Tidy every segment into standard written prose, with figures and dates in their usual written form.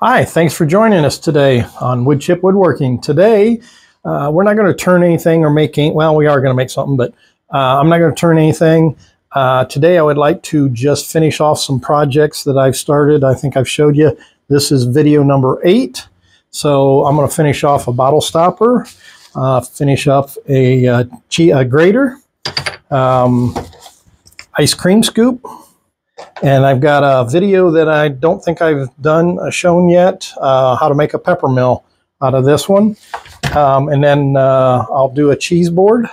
Hi, thanks for joining us today on Wood Chip Woodworking. Today, we're not going to turn anything or make any, well, we are going to make something, but I'm not going to turn anything. Today, I would like to just finish off some projects that I've started. I think I've showed you. This is video number 8. So I'm going to finish off a bottle stopper, finish up a grater, ice cream scoop. And I've got a video that I don't think I've shown yet, how to make a pepper mill out of this one. And then I'll do a cheese board.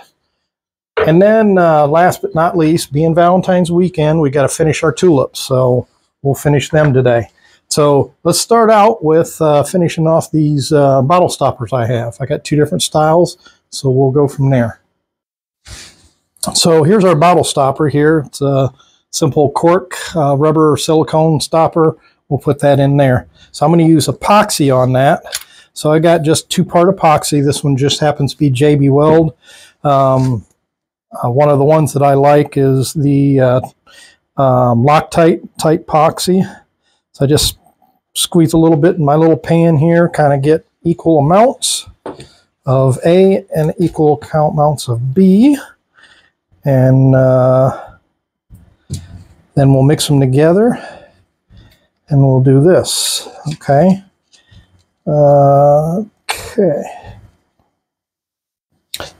And then last but not least, being Valentine's weekend, we got to finish our tulips. So we'll finish them today. So let's start out with finishing off these bottle stoppers I have. I got 2 different styles, so we'll go from there. So here's our bottle stopper here. It's a simple cork, rubber silicone stopper. We'll put that in there. So I'm going to use epoxy on that. So I got just 2-part epoxy. This one just happens to be JB Weld. One of the ones that I like is the Loctite type epoxy. So I just squeeze a little bit in my little pan here, kind of get equal amounts of A and equal amounts of B. And then we'll mix them together and we'll do this. Okay. Okay.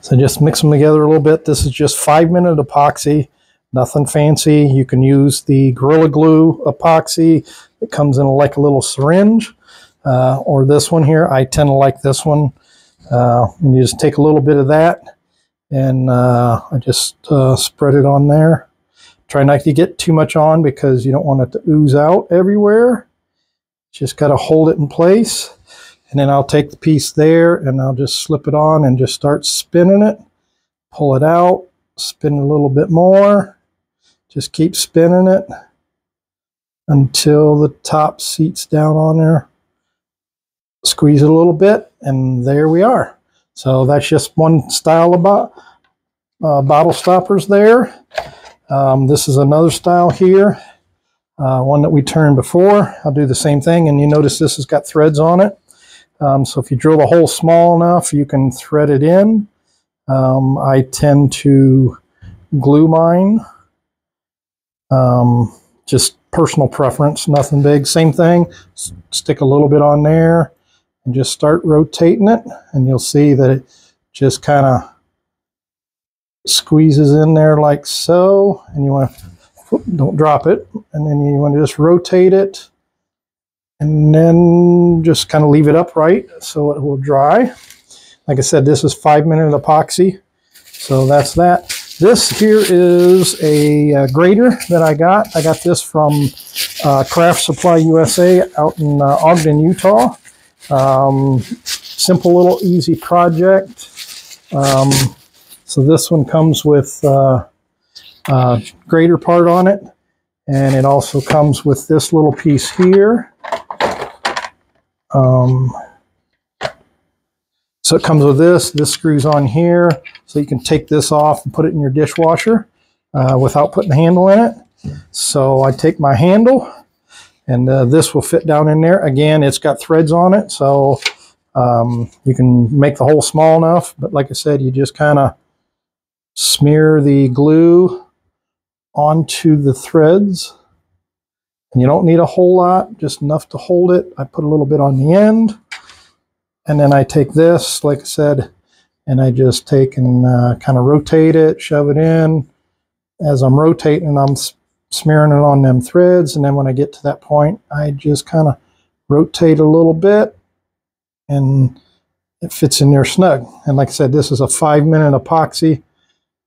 So just mix them together a little bit. This is just 5-minute epoxy, nothing fancy. You can use the Gorilla Glue epoxy. It comes in like a little syringe, or this one here. I tend to like this one. And you just take a little bit of that and I just spread it on there. Try not to get too much on because you don't want it to ooze out everywhere. Just got to hold it in place. And then I'll take the piece there and I'll just slip it on and just start spinning it. Pull it out, spin it a little bit more. Just keep spinning it until the top seats down on there. Squeeze it a little bit and there we are. So that's just one style of bottle stoppers there. This is another style here, one that we turned before. I'll do the same thing, and you notice this has got threads on it. So if you drill the hole small enough, you can thread it in. I tend to glue mine. Just personal preference, nothing big. Same thing, stick a little bit on there and just start rotating it, and you'll see that it just kind of squeezes in there like so, and you want to, don't drop it, and then you want to just rotate it and then just kind of leave it upright so it will dry. Like I said, this is 5-minute epoxy, so that's that. This here is a grater that I got. I got this from Craft Supply USA out in Ogden, Utah. Simple little easy project. So this one comes with grater part on it, and it also comes with this little piece here. So it comes with this screws on here, so you can take this off and put it in your dishwasher without putting the handle in it. So I take my handle, and this will fit down in there. Again, it's got threads on it, so you can make the hole small enough, but like I said, you just kind of smear the glue onto the threads. And you don't need a whole lot, just enough to hold it. I put a little bit on the end. And then I take this, like I said, and I just take and kind of rotate it, shove it in. As I'm rotating, I'm smearing it on them threads. And then when I get to that point, I just kind of rotate a little bit and it fits in there snug. And like I said, this is a 5-minute epoxy.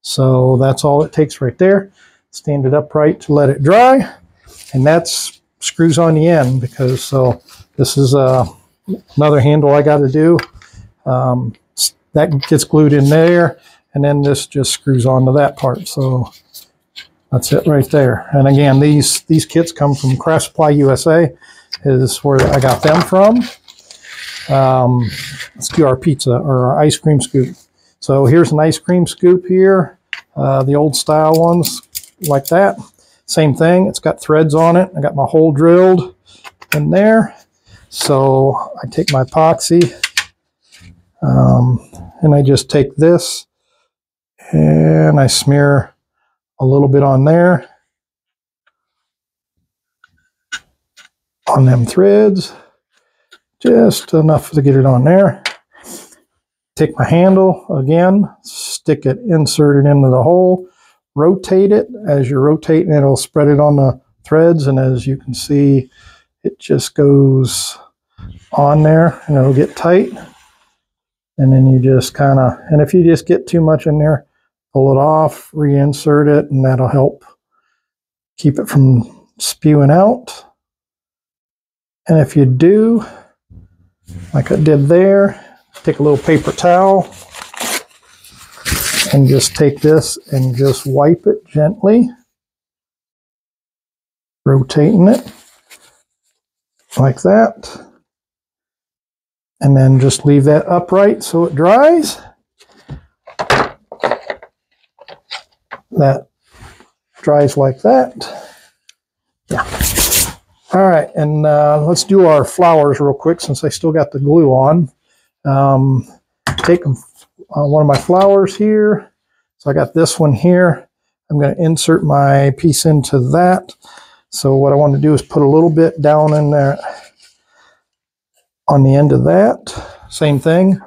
So that's all it takes right there. Stand it upright to let it dry. And that's screws on the end, because so this is another handle I got to do. That gets glued in there, and then this just screws onto that part. So that's it right there. And again, these kits come from Craft Supply USA, is where I got them from. Let's do our pizza or our ice cream scoop. So here's an ice cream scoop here, the old style ones like that. Same thing, it's got threads on it. I got my hole drilled in there. So I take my epoxy and I just take this and I smear a little bit on there, on them threads, just enough to get it on there. Take my handle again, stick it, insert it into the hole, rotate it. As you're rotating it, it'll spread it on the threads, and as you can see, it just goes on there and it'll get tight. And then you just kind of, and if you just get too much in there, pull it off, reinsert it, and that'll help keep it from spewing out. And if you do, like I did there, take a little paper towel and just take this and just wipe it gently, rotating it like that. And then just leave that upright so it dries. That dries like that. Yeah. All right, and let's do our flowers real quick since I still got the glue on. Take one of my flowers here. So I got this one here. I'm going to insert my piece into that. So what I want to do is put a little bit down in there on the end of that. Same thing.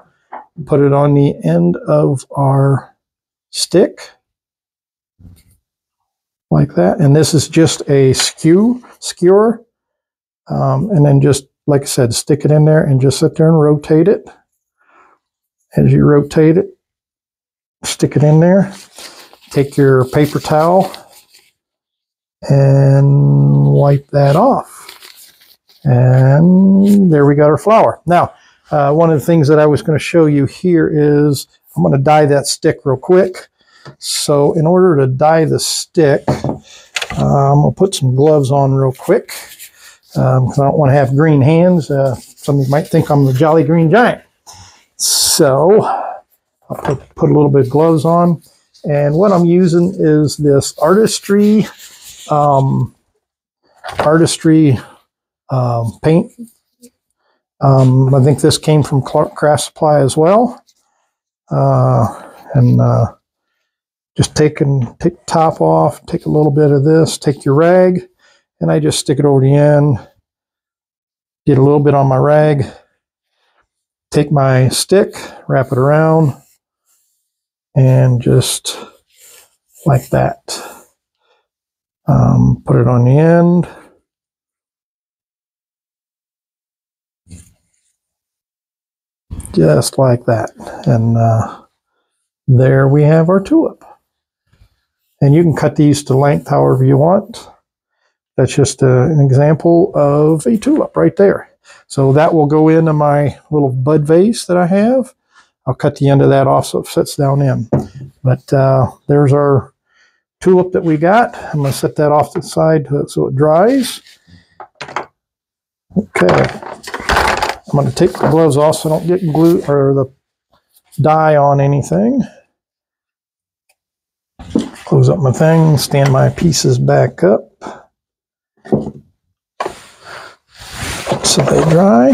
Put it on the end of our stick. Like that. And this is just a skewer. And then just, like I said, stick it in there and just sit there and rotate it. As you rotate it, stick it in there. Take your paper towel and wipe that off. And there we got our flower. Now, one of the things that I was going to show you here is I'm going to dye that stick real quick. So in order to dye the stick, I'm going to put some gloves on real quick because I don't want to have green hands. Some of you might think I'm the Jolly Green Giant. So I'll put a little bit of gloves on. And what I'm using is this Artistry paint. I think this came from Craft Supply as well. Just take the top off, take a little bit of this, take your rag, and I just stick it over the end. Get a little bit on my rag. Take my stick, wrap it around, and just like that. Put it on the end. Just like that. And there we have our tulip. And you can cut these to length however you want. That's just an example of a tulip right there. So that will go into my little bud vase that I have. I'll cut the end of that off so it sits down in. But there's our tulip that we got. I'm going to set that off to the side so it dries. Okay. I'm going to take the gloves off so I don't get glue or the dye on anything. Close up my thing, stand my pieces back up so they dry.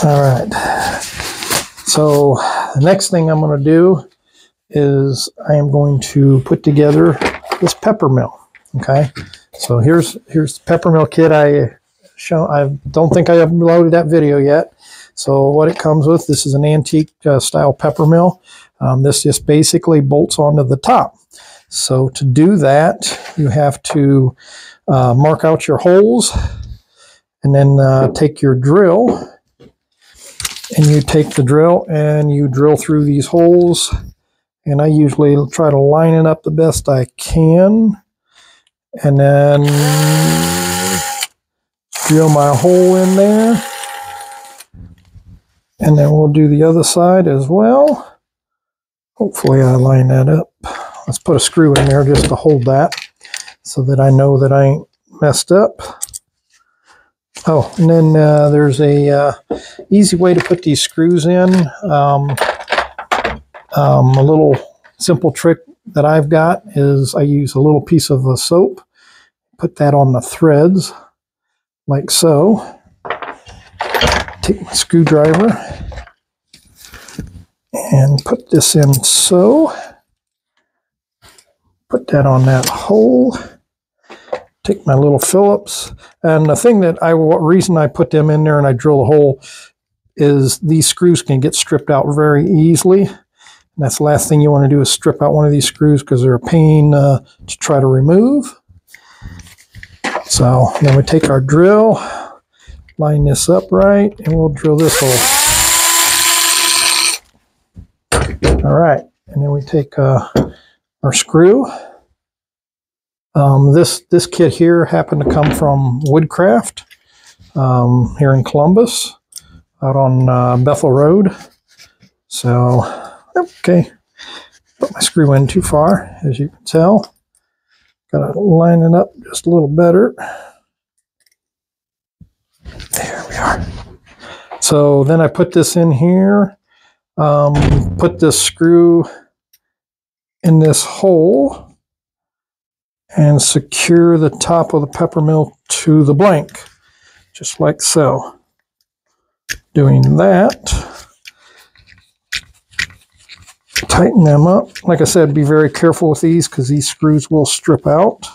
All right. So the next thing I'm going to do is I am going to put together this pepper mill. Okay. So here's the pepper mill kit I don't think I have loaded that video yet. So what it comes with, this is an antique style pepper mill. This just basically bolts onto the top. So to do that, you have to mark out your holes and then take your drill and you take the drill and you drill through these holes. And I usually try to line it up the best I can. And then drill my hole in there. And then we'll do the other side as well. Hopefully I line that up. Let's put a screw in there just to hold that so that I know that I ain't messed up. Oh, and then there's a easy way to put these screws in. A little simple trick that I've got is I use a little piece of soap. put that on the threads like so. Take my screwdriver and put this in so. Put that on that hole. Take my little Phillips. And the thing that reason I put them in there and I drill a hole is these screws can get stripped out very easily. And that's the last thing you want to do is strip out one of these screws because they're a pain to try to remove. So then we take our drill, line this up right, and we'll drill this hole. All right, and then we take our screw. This kit here happened to come from Woodcraft here in Columbus, out on Bethel Road. So, okay, put my screw in too far, as you can tell. Got to line it up just a little better. There we are. So then I put this in here, put this screw in this hole, and secure the top of the pepper mill to the blank, just like so. Doing that, tighten them up. Like I said, be very careful with these because these screws will strip out.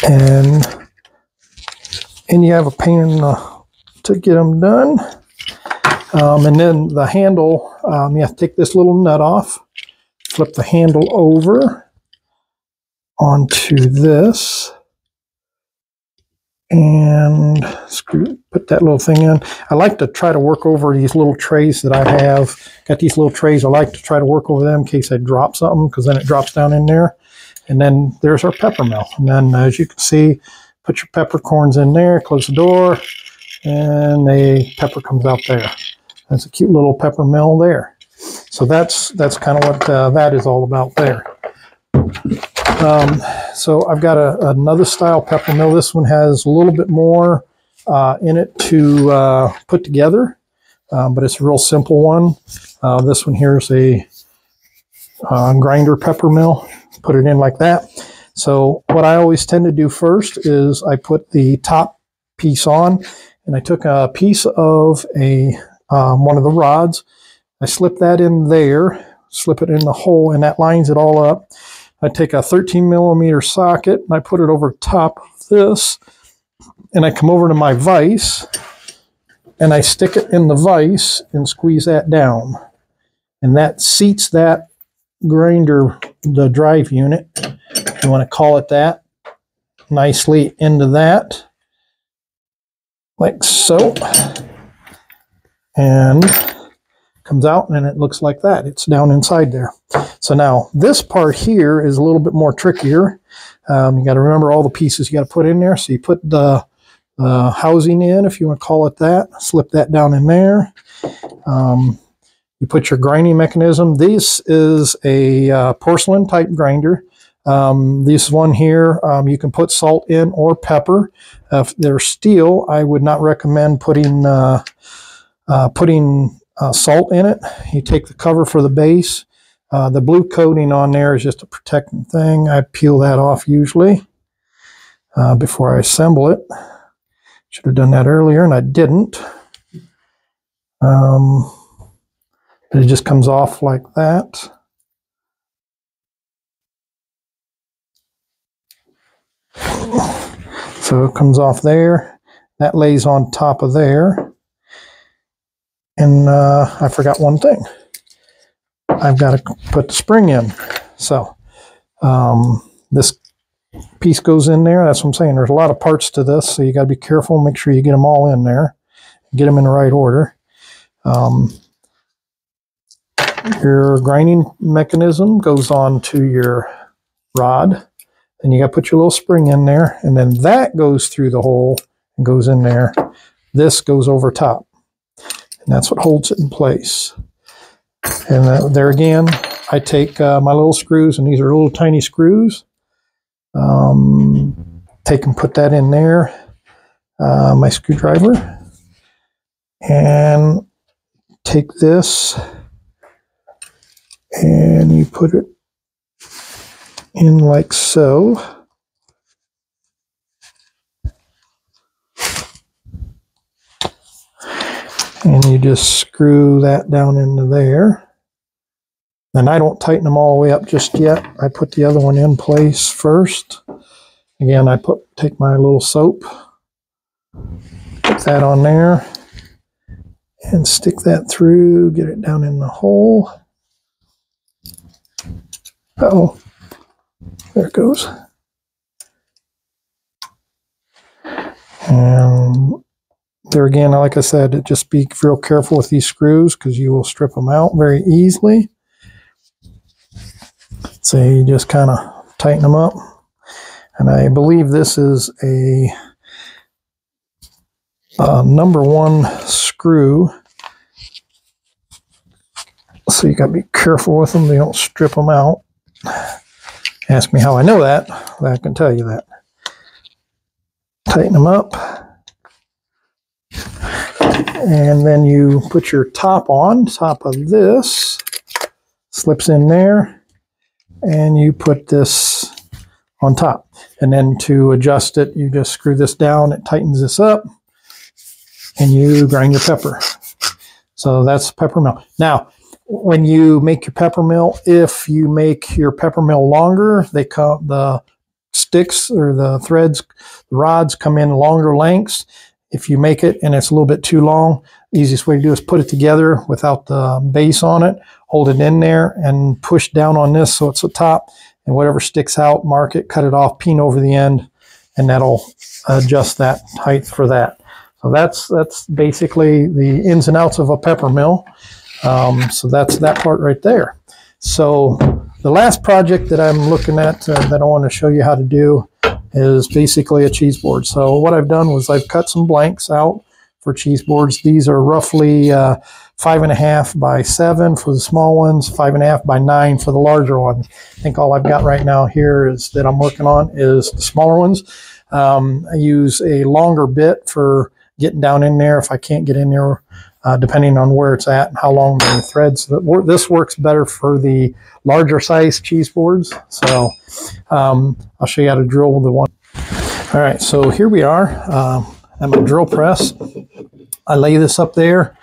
And you have a pain to get them done. And then the handle, you have to take this little nut off, flip the handle over onto this, and put that little thing in. I like to try to work over these little trays that I have. Got these little trays. I like to try to work over them in case I drop something, because then it drops down in there. And then there's our pepper mill. And then, as you can see, put your peppercorns in there, close the door, and the pepper comes out there. That's a cute little pepper mill there. So that's kind of what that is all about there. So I've got another style pepper mill. This one has a little bit more in it to put together, but it's a real simple one. This one here is a grinder pepper mill. Put it in like that. So what I always tend to do first is I put the top piece on, and I took a piece of one of the rods. I slip that in there, slip it in the hole, and that lines it all up. I take a 13 millimeter socket and I put it over top of this, and I come over to my vise and I stick it in the vise and squeeze that down, and that seats that grinder, the drive unit, if you want to call it that, nicely into that, like so, and comes out and it looks like that. It's down inside there. So now this part here is a little bit more trickier. You got to remember all the pieces you got to put in there. So you put the housing in, if you want to call it that, slip that down in there. You put your grinding mechanism. This is a porcelain type grinder. This one here, you can put salt in or pepper. If they're steel, I would not recommend putting salt in it. You take the cover for the base. The blue coating on there is just a protecting thing. I peel that off usually before I assemble it. Should have done that earlier, and I didn't. But it just comes off like that. So it comes off there. That lays on top of there. And I forgot one thing. I've got to put the spring in. So this piece goes in there. That's what I'm saying. There's a lot of parts to this, so you got to be careful. Make sure you get them all in there. Get them in the right order. Your grinding mechanism goes on to your rod. Then you got to put your little spring in there, and then that goes through the hole and goes in there. This goes over top, and that's what holds it in place. And there again, I take my little screws, and these are little tiny screws. Take and put that in there, my screwdriver, and take this, and you put it in like so. And you just screw that down into there. And I don't tighten them all the way up just yet. I put the other one in place first. Again, I take my little soap, put that on there, and stick that through, get it down in the hole. Uh-oh, there it goes. And there again, like I said, just be real careful with these screws because you will strip them out very easily. So you just kind of tighten them up. And I believe this is a number 1 screw. So you got to be careful with them. They don't strip them out. Ask me how I know that. I can tell you that. Tighten them up. And then you put your top on top of this. Slips in there. And you put this on top. And then to adjust it, you just screw this down. It tightens this up. And you grind your pepper. So that's peppermill. Now, when you make your peppermill, if you make your peppermill longer, the sticks or the threads, the rods come in longer lengths. If you make it and it's a little bit too long, the easiest way to do is put it together without the base on it, hold it in there and push down on this so it's the top, and whatever sticks out, mark it, cut it off, peen over the end, and that'll adjust that height for that. So that's basically the ins and outs of a peppermill. So that's that part right there. So the last project that I'm looking at that I want to show you how to do is basically a cheese board. So what I've done was I've cut some blanks out for cheese boards. These are roughly 5.5 by 7 for the small ones, 5.5 by 9 for the larger ones. I think all I've got right now here is that I'm working on is the smaller ones. I use a longer bit for getting down in there if I can't get in there, depending on where it's at and how long the threads. This works better for the larger size cheese boards. So I'll show you how to drill the one. All right, so here we are at my drill press. I lay this up there,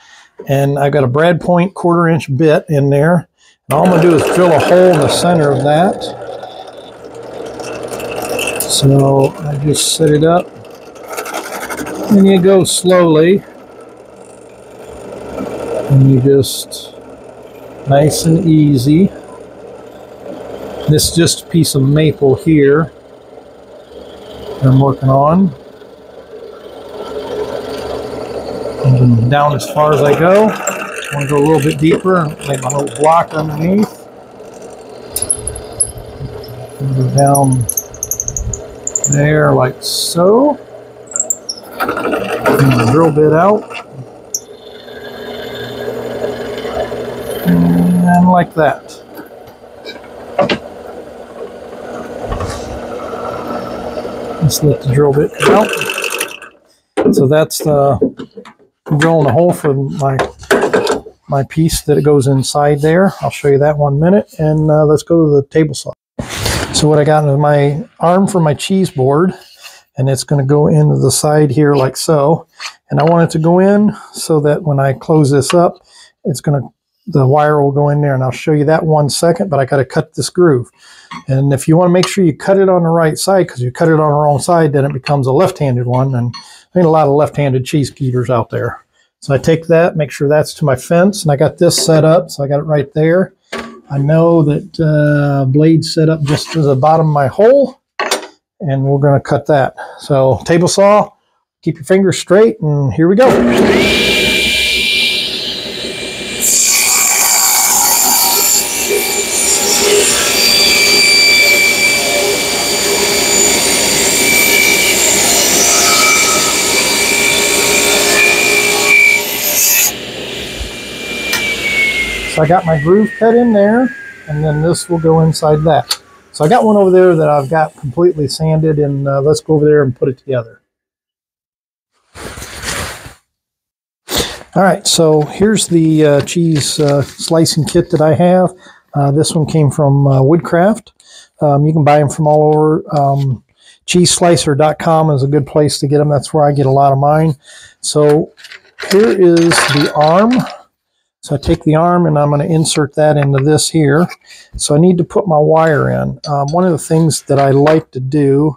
and I've got a brad point 1/4 inch bit in there. And all I'm going to do is drill a hole in the center of that. So I just set it up, and you go slowly. And you just, nice and easy. This is just a piece of maple here that I'm working on. And down as far as I go. I want to go a little bit deeper and make my little block underneath. And go down there like so. And the drill bit out. And like that. Just let the drill bit come out. So that's drilling a hole for my piece that it goes inside there. I'll show you that in 1 minute, and let's go to the table saw. So what I got is my arm for my cheese board, and it's going to go into the side here like so. And I want it to go in so that when I close this up, the wire will go in there, and I'll show you that in 1 second, but I got to cut this groove. And if you want to make sure you cut it on the right side, because you cut it on the wrong side, then it becomes a left-handed one, and there's a lot of left-handed cheese eaters out there. So I take that, make sure that's to my fence, and I got this set up, so I got it right there. I know that blade's set up just to the bottom of my hole, and we're going to cut that. So table saw, keep your fingers straight, and here we go. So I got my groove cut in there, and then this will go inside that. So I got one over there that I've got completely sanded, and let's go over there and put it together. All right, so here's the cheese slicing kit that I have. This one came from Woodcraft. You can buy them from all over. Cheeseslicer.com is a good place to get them. That's where I get a lot of mine. So here is the arm. So I take the arm and I'm going to insert that into this here. So I need to put my wire in. One of the things that I like to do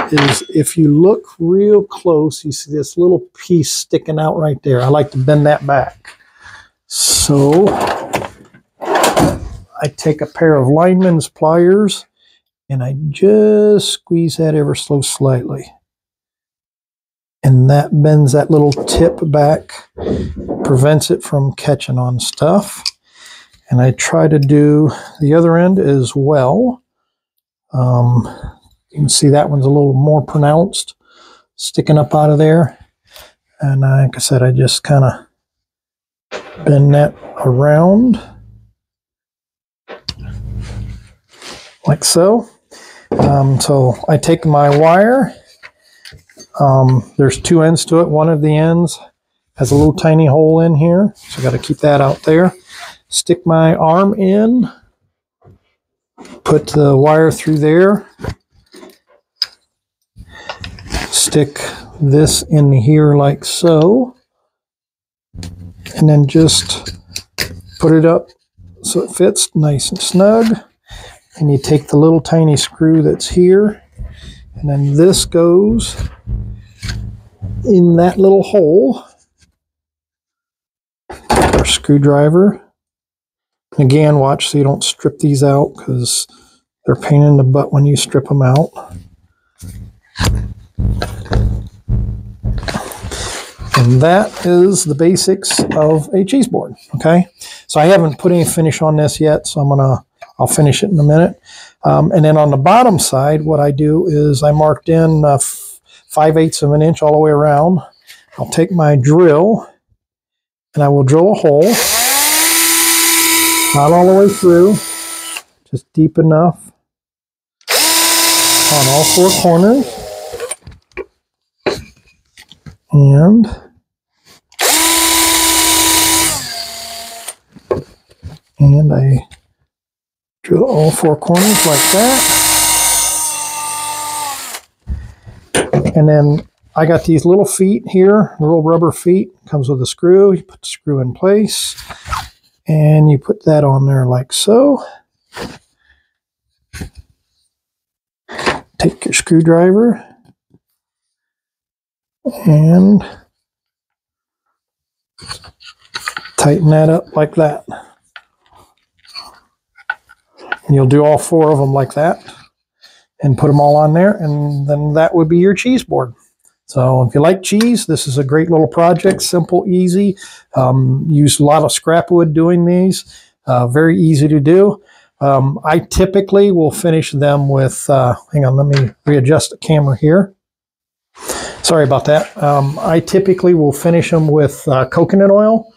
is if you look real close, you see this little piece sticking out right there. I like to bend that back. So I take a pair of lineman's pliers and I just squeeze that ever so slightly. And that bends that little tip back, prevents it from catching on stuff. And I try to do the other end as well. You can see that one's a little more pronounced, sticking up out of there. And like I said, I just kind of bend that around like so. So I take my wire. There's two ends to it. One of the ends has a little tiny hole in here, so I got to keep that out there. Stick my arm in, put the wire through there, stick this in here like so, and then just put it up so it fits nice and snug. And you take the little tiny screw that's here, and then this goes in that little hole. Our screwdriver. And again, watch so you don't strip these out because they're a pain in the butt when you strip them out. And that is the basics of a cheese board. Okay, so I haven't put any finish on this yet, so I'll finish it in a minute. And then on the bottom side, what I do is I marked in 5/8 of an inch all the way around. I'll take my drill and I will drill a hole, not all the way through, just deep enough on all four corners. And I drill all four corners like that. And then I got these little feet here, little rubber feet. Comes with a screw. You put the screw in place and you put that on there like so. Take your screwdriver and tighten that up like that. And you'll do all four of them like that and put them all on there, and then that would be your cheese board. So if you like cheese, this is a great little project, simple, easy. Use a lot of scrap wood doing these, very easy to do. I typically will finish them with, hang on, let me readjust the camera here. Sorry about that. I typically will finish them with coconut oil.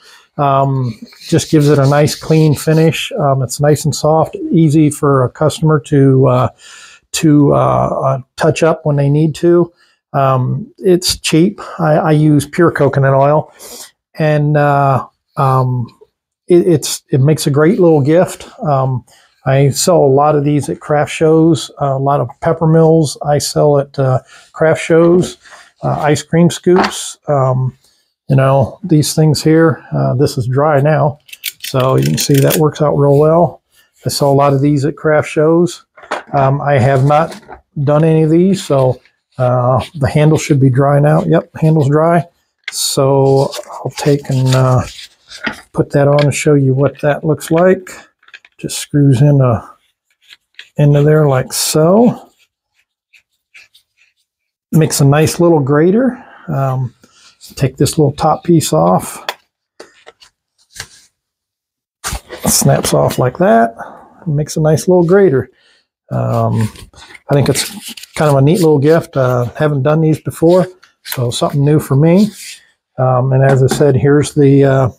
Just gives it a nice clean finish. It's nice and soft, easy for a customer to touch up when they need to. It's cheap. I use pure coconut oil, and it makes a great little gift. I sell a lot of these at craft shows, a lot of pepper mills I sell at craft shows, ice cream scoops. You know, these things here, this is dry now, so you can see that works out real well. I sell a lot of these at craft shows. I have not done any of these, so the handle should be dry now. Yep, handle's dry. So I'll take and put that on and show you what that looks like. Just screws into there like so. Makes a nice little grater. Take this little top piece off. Snaps off like that. Makes a nice little grater. I think it's kind of a neat little gift. Haven't done these before, so something new for me. And as I said, here's the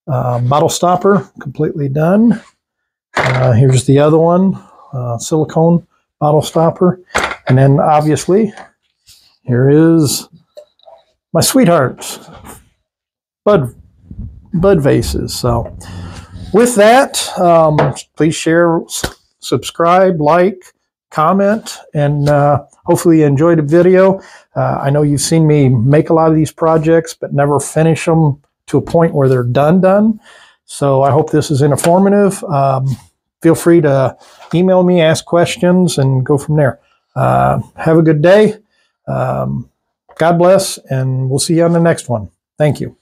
bottle stopper, completely done. Here's the other one, silicone bottle stopper. And then obviously, here is my sweethearts, bud vases. So with that, please share, subscribe, like, comment, and hopefully you enjoyed the video. I know you've seen me make a lot of these projects, but never finish them to a point where they're done. So I hope this is informative. Feel free to email me, ask questions, and go from there. Have a good day. God bless, and we'll see you on the next one. Thank you.